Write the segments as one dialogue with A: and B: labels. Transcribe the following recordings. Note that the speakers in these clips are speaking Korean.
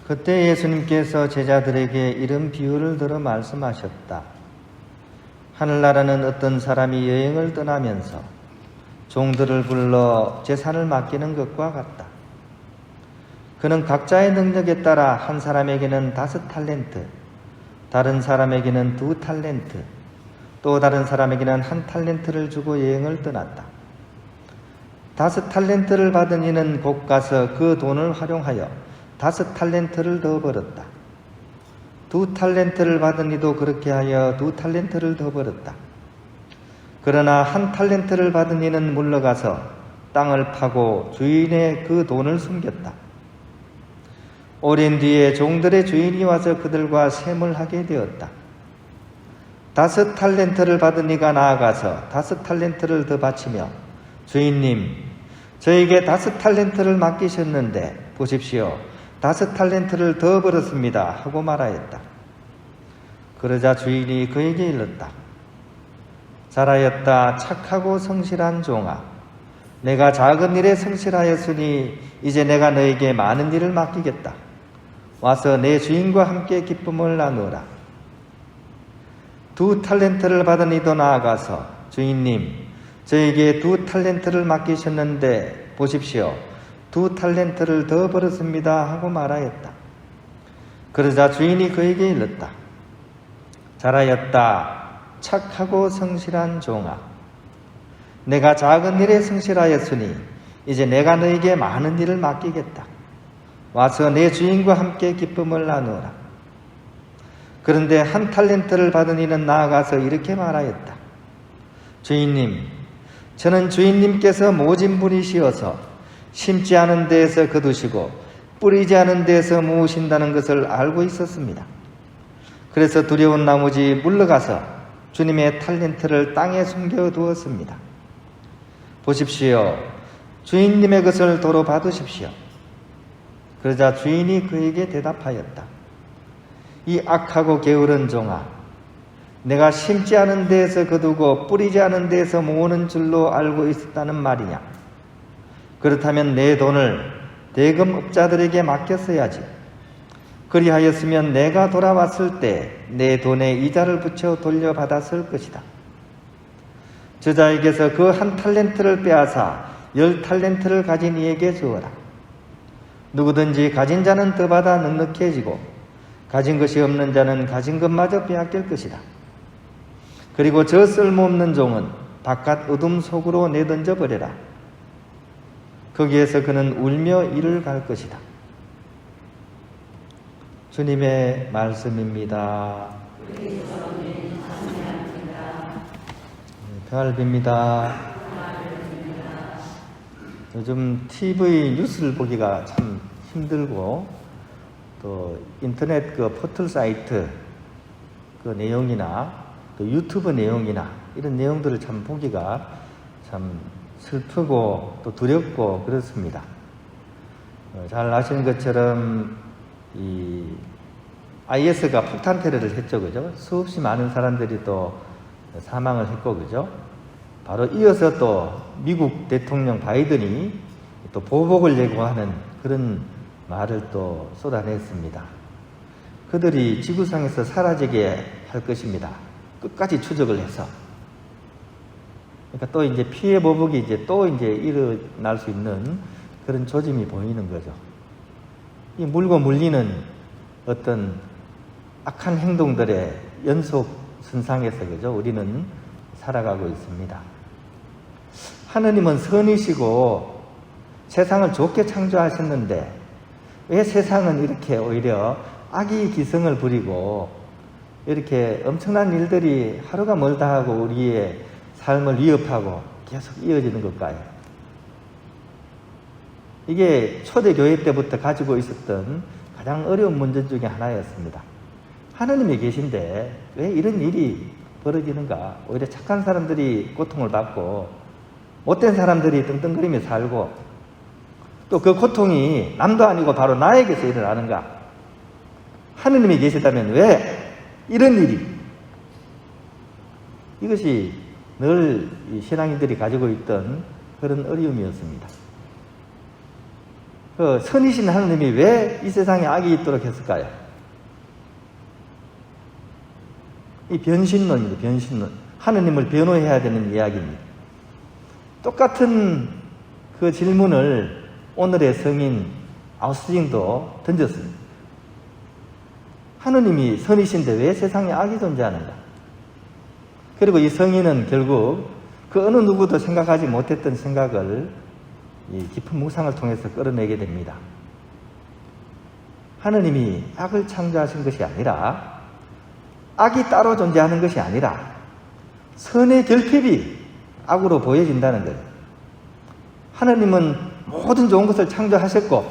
A: 그때 예수님께서 제자들에게 이런 비유를 들어 말씀하셨다. 하늘나라는 어떤 사람이 여행을 떠나면서 종들을 불러 재산을 맡기는 것과 같다. 그는 각자의 능력에 따라 한 사람에게는 5달란트, 다른 사람에게는 2달란트, 또 다른 사람에게는 1달란트를 주고 여행을 떠났다. 5달란트를 받은 이는 곧 가서 그 돈을 활용하여 5달란트를 더 벌었다. 2달란트를 받은 이도 그렇게 하여 2달란트를 더 벌었다. 그러나 1달란트를 받은 이는 물러가서 땅을 파고 주인의 그 돈을 숨겼다. 오랜 뒤에 종들의 주인이 와서 그들과 셈을 되었다. 5달란트를 받은 이가 나아가서 5달란트를 더 바치며 주인님, 저에게 5달란트를 맡기셨는데 보십시오. 5달란트를 더 벌었습니다. 하고 말하였다. 그러자 주인이 그에게 일렀다. 잘하였다. 착하고 성실한 종아. 내가 작은 일에 성실하였으니 이제 내가 너에게 많은 일을 맡기겠다. 와서 내 주인과 함께 기쁨을 나누어라. 2달란트를 받은 이도 나아가서 주인님, 저에게 2달란트를 맡기셨는데 보십시오. 2달란트를 더 벌었습니다. 하고 말하였다. 그러자 주인이 그에게 일렀다. 잘하였다. 착하고 성실한 종아. 내가 작은 일에 성실하였으니 이제 내가 너에게 많은 일을 맡기겠다. 와서 내 주인과 함께 기쁨을 나누어라. 그런데 1달란트를 받은 이는 나아가서 이렇게 말하였다. 주인님, 저는 주인님께서 모진 분이시어서 심지 않은 데에서 거두시고 뿌리지 않은 데에서 모으신다는 것을 알고 있었습니다. 그래서 두려운 나머지 물러가서 주님의 달란트를 땅에 숨겨두었습니다. 보십시오. 주인님의 것을 도로 받으십시오. 그러자 주인이 그에게 대답하였다. 이 악하고 게으른 종아, 내가 심지 않은 데에서 거두고 뿌리지 않은 데에서 모으는 줄로 알고 있었다는 말이냐? 그렇다면 내 돈을 대금업자들에게 맡겼어야지. 그리하였으면 내가 돌아왔을 때 내 돈에 이자를 붙여 돌려받았을 것이다. 저자에게서 그 1달란트를 빼앗아 10달란트를 가진 이에게 주어라. 누구든지 가진 자는 더 받아 넉넉해지고 가진 것이 없는 자는 가진 것마저 빼앗길 것이다. 그리고 저 쓸모없는 종은 바깥 어둠 속으로 내던져 버려라. 거기에서 그는 울며 이를 갈 것이다. 주님의 말씀입니다. 평안을 빕니다. 요즘 TV 뉴스를 보기가 참 힘들고 또 인터넷 그 포털 사이트 그 내용이나 또 유튜브 내용이나 이런 내용들을 참 보기가 참 슬프고 또 두렵고 그렇습니다. 잘 아시는 것처럼 이 IS가 폭탄 테러를 했죠, 그죠? 수없이 많은 사람들이 또 사망을 했고, 그죠? 바로 이어서 또 미국 대통령 바이든이 또 보복을 예고하는 그런 말을 또 쏟아냈습니다. 그들이 지구상에서 사라지게 할 것입니다. 끝까지 추적을 해서. 그러니까 또 이제 피해 보복이 또 일어날 수 있는 그런 조짐이 보이는 거죠. 이 물고 물리는 어떤 악한 행동들의 연속 선상에서, 그죠? 우리는 살아가고 있습니다. 하느님은 선이시고 세상을 좋게 창조하셨는데 왜 세상은 이렇게 오히려 악의 기승을 부리고 이렇게 엄청난 일들이 하루가 멀다 하고 우리의 삶을 위협하고 계속 이어지는 걸까요? 이게 초대교회 때부터 가지고 있었던 가장 어려운 문제 중에 하나였습니다. 하느님이 계신데 왜 이런 일이 벌어지는가? 오히려 착한 사람들이 고통을 받고 못된 사람들이 떵떵거리며 살고 또 그 고통이 남도 아니고 바로 나에게서 일어나는가? 하느님이 계시다면 왜 이런 일이? 이것이 늘 신앙인들이 가지고 있던 그런 어려움이었습니다. 그 선이신 하느님이 왜 이 세상에 악이 있도록 했을까요? 이 변신론입니다. 변신론. 하느님을 변호해야 되는 이야기입니다. 똑같은 그 질문을 오늘의 성인 아우스팅도 던졌습니다. 하느님이 선이신데 왜 세상에 악이 존재하는가? 그리고 이 성인은 결국 그 어느 누구도 생각하지 못했던 생각을 이 깊은 묵상을 통해서 끌어내게 됩니다. 하느님이 악을 창조하신 것이 아니라, 악이 따로 존재하는 것이 아니라 선의 결핍이 악으로 보여진다는 거예요. 하느님은 모든 좋은 것을 창조하셨고,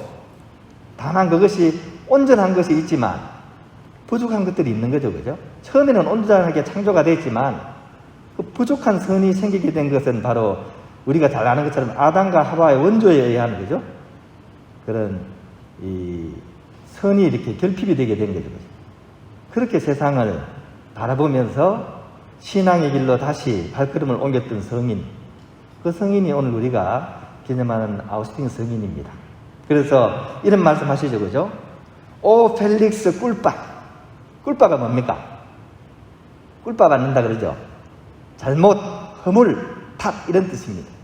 A: 다만 그것이 온전한 것이 있지만 부족한 것들이 있는 거죠. 그죠? 처음에는 온전하게 창조가 됐지만 그 부족한 선이 생기게 된 것은 바로 우리가 잘 아는 것처럼 아담과 하와의 원조에 의한 거죠. 그런 이 선이 이렇게 결핍이 되게 된 거죠. 그렇게 세상을 바라보면서 신앙의 길로 다시 발걸음을 옮겼던 성인, 그 성인이 오늘 우리가 기념하는 아우스팅 성인입니다. 그래서 이런 말씀 하시죠. 그죠? 오 펠릭스 꿀빠. 꿀빠가 뭡니까? 꿀빠 받는다 그러죠. 잘못, 허물, 탓 이런 뜻입니다.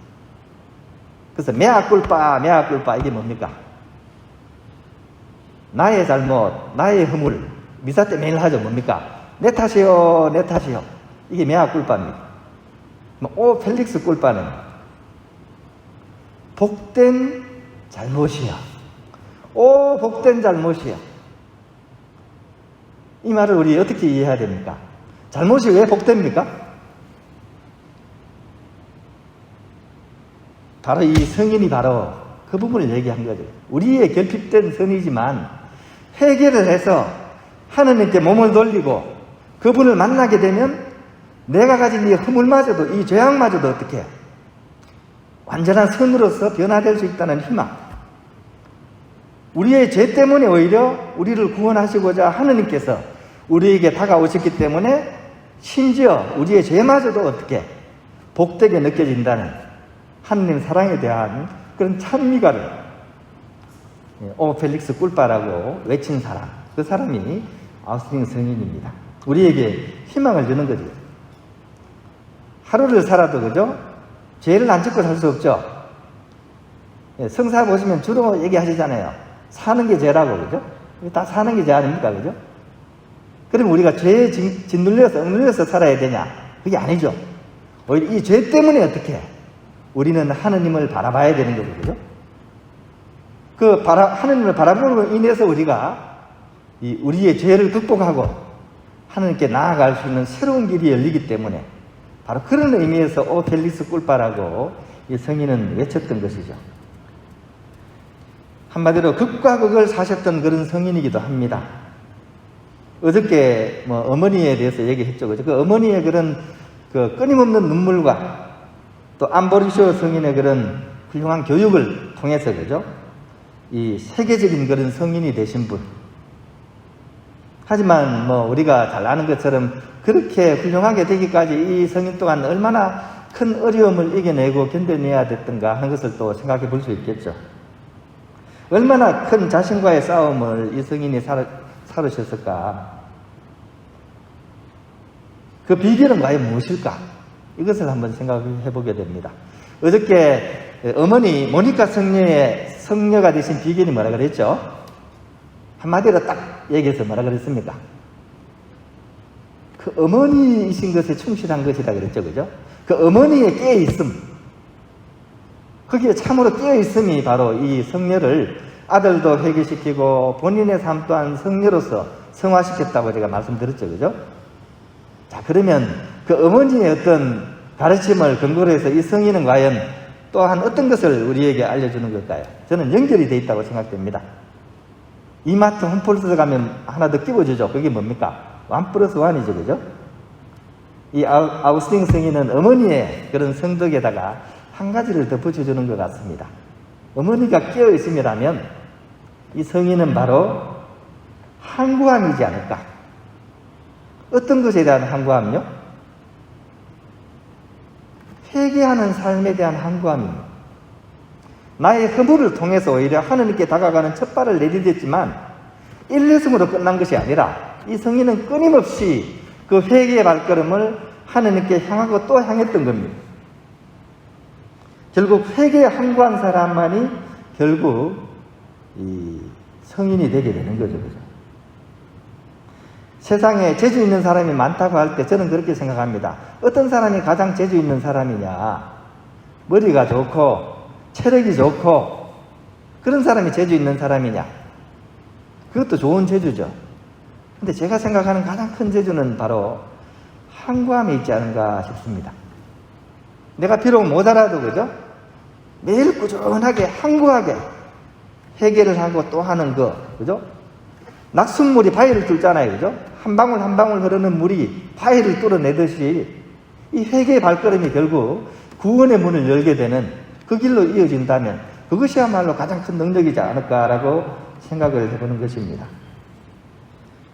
A: 그래서 메아 꿀빠, 메아 꿀빠 이게 뭡니까? 나의 잘못, 나의 허물, 미사 때 매일 하죠. 뭡니까? 내 탓이요, 내 탓이요. 이게 메아 꿀빠입니다. 오 펠릭스 꿀빠는 복된 잘못이야. 오 복된 잘못이야. 이 말을 우리 어떻게 이해해야 됩니까? 잘못이 왜 복됩니까? 바로 이 성인이 바로 그 부분을 얘기한 거죠. 우리의 결핍된 선이지만 해결을 해서 하느님께 몸을 돌리고 그분을 만나게 되면 내가 가진 이 허물마저도, 이 죄악마저도 어떻게 해요? 완전한 선으로서 변화될 수 있다는 희망. 우리의 죄 때문에 오히려 우리를 구원하시고자 하느님께서 우리에게 다가오셨기 때문에 심지어 우리의 죄마저도 어떻게 복되게 느껴진다는 하느님 사랑에 대한 그런 찬미가를 오 펠릭스 꿀빠라고 외친 사람, 그 사람이 아우스팅 성인입니다. 우리에게 희망을 주는 거죠. 하루를 살아도 그죠? 죄를 안 짓고 살 수 없죠. 성사 보시면 주로 얘기하시잖아요. 사는 게 죄라고, 그죠? 다 사는 게 죄 아닙니까, 그죠? 그럼 우리가 죄에 짓눌려서, 억눌려서 살아야 되냐? 그게 아니죠. 오히려 이 죄 때문에 어떻게 우리는 하느님을 바라봐야 되는 거죠, 그죠? 하느님을 바라보므로 인해서 우리가 우리의 죄를 극복하고 하느님께 나아갈 수 있는 새로운 길이 열리기 때문에 바로 그런 의미에서 오 펠릭스 꿀빠라고 이 성인은 외쳤던 것이죠. 한마디로 극과 극을 사셨던 그런 성인이기도 합니다. 어저께 어머니에 대해서 얘기했죠. 그죠? 그 어머니의 그런 그 끊임없는 눈물과 또 암보리시오 성인의 그런 훌륭한 교육을 통해서 그죠? 이 세계적인 그런 성인이 되신 분. 하지만 우리가 잘 아는 것처럼 그렇게 훌륭하게 되기까지 이 성인 또한 얼마나 큰 어려움을 이겨내고 견뎌내야 됐던가 하는 것을 또 생각해 볼 수 있겠죠. 얼마나 큰 자신과의 싸움을 이 성인이 살으셨을까? 그 비결은 과연 무엇일까? 이것을 한번 생각해 보게 됩니다. 어저께 어머니 모니카 성녀가 되신 비결이 뭐라 그랬죠? 한마디로 딱 얘기해서 뭐라 그랬습니까? 그 어머니이신 것에 충실한 것이라 그랬죠. 그죠? 그 어머니의 깨어있음. 거기에 참으로 깨어있음이 바로 이 성녀를 아들도 회개시키고 본인의 삶 또한 성녀로서 성화시켰다고 제가 말씀드렸죠. 그죠? 자, 그러면 그 어머니의 어떤 가르침을 근거로 해서 이 성인은 과연 또한 어떤 것을 우리에게 알려주는 걸까요? 저는 연결이 되어 있다고 생각됩니다. 이마트 홈플러스 가면 하나 더 끼워주죠. 그게 뭡니까? 1+1이죠. 그죠? 이 아우스팅 성인은 어머니의 그런 성덕에다가 한 가지를 더 붙여주는 것 같습니다. 어머니가 깨어있음이라면 이 성인은 바로 한구함이지 않을까? 어떤 것에 대한 한구함이요? 회개하는 삶에 대한 한구함입니다. 나의 허물을 통해서 오히려 하느님께 다가가는 첫 발을 내디뎠지만 일례성으로 끝난 것이 아니라 이 성인은 끊임없이 그 회개의 발걸음을 하느님께 향하고 또 향했던 겁니다. 결국 회개에 항구한 사람만이 결국 이 성인이 되게 되는 거죠. 그죠? 세상에 재주 있는 사람이 많다고 할 때 저는 그렇게 생각합니다. 어떤 사람이 가장 재주 있는 사람이냐? 머리가 좋고 체력이 좋고 그런 사람이 재주 있는 사람이냐? 그것도 좋은 재주죠. 근데 제가 생각하는 가장 큰 재주는 바로 항구함에 있지 않은가 싶습니다. 내가 비록 못 알아도 그죠? 매일 꾸준하게 항구하게 회개를 하고 또 하는 거 그죠? 낙숫물이 바위를 뚫잖아요. 그죠? 한 방울 한 방울 흐르는 물이 바위를 뚫어내듯이 이 회개의 발걸음이 결국 구원의 문을 열게 되는 그 길로 이어진다면 그것이야말로 가장 큰 능력이지 않을까라고 생각을 해보는 것입니다.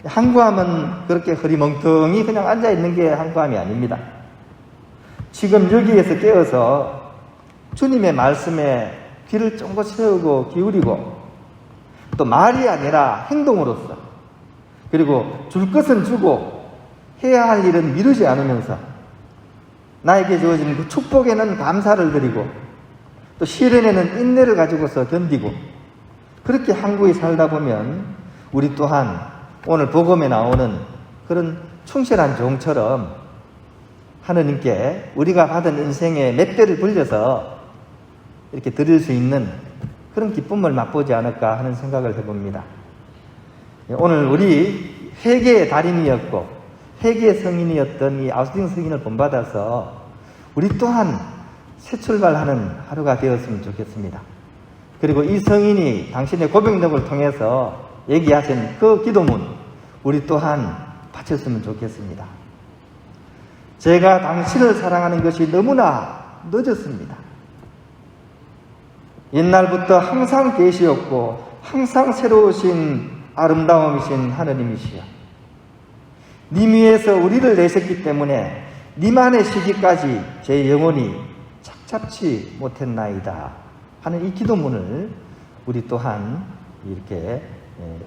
A: 항구함은 그렇게 허리멍텅이 그냥 앉아있는 게 항구함이 아닙니다. 지금 여기에서 깨어서 주님의 말씀에 귀를 쫑긋 세우고 기울이고 또 말이 아니라 행동으로서 그리고 줄 것은 주고 해야 할 일은 미루지 않으면서 나에게 주어진 그 축복에는 감사를 드리고 또 시련에는 인내를 가지고서 견디고 그렇게 항구히 살다 보면 우리 또한 오늘 복음에 나오는 그런 충실한 종처럼 하느님께 우리가 받은 인생의 몇 배를 불려서 이렇게 드릴 수 있는 그런 기쁨을 맛보지 않을까 하는 생각을 해봅니다. 오늘 우리 회개의 달인이었고 회개의 성인이었던 이 아우스틴 성인을 본받아서 우리 또한 새 출발하는 하루가 되었으면 좋겠습니다. 그리고 이 성인이 당신의 고백록을 통해서 얘기하신 그 기도문 우리 또한 바쳤으면 좋겠습니다. 제가 당신을 사랑하는 것이 너무나 늦었습니다. 옛날부터 항상 계시었고 항상 새로우신 아름다움이신 하느님이시여 님 위에서 우리를 내셨기 때문에 님안의 시기까지 제 영혼이 착잡지 못했나이다 하는 이 기도문을 우리 또한 이렇게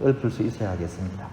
A: 읊을 수 있어야 하겠습니다.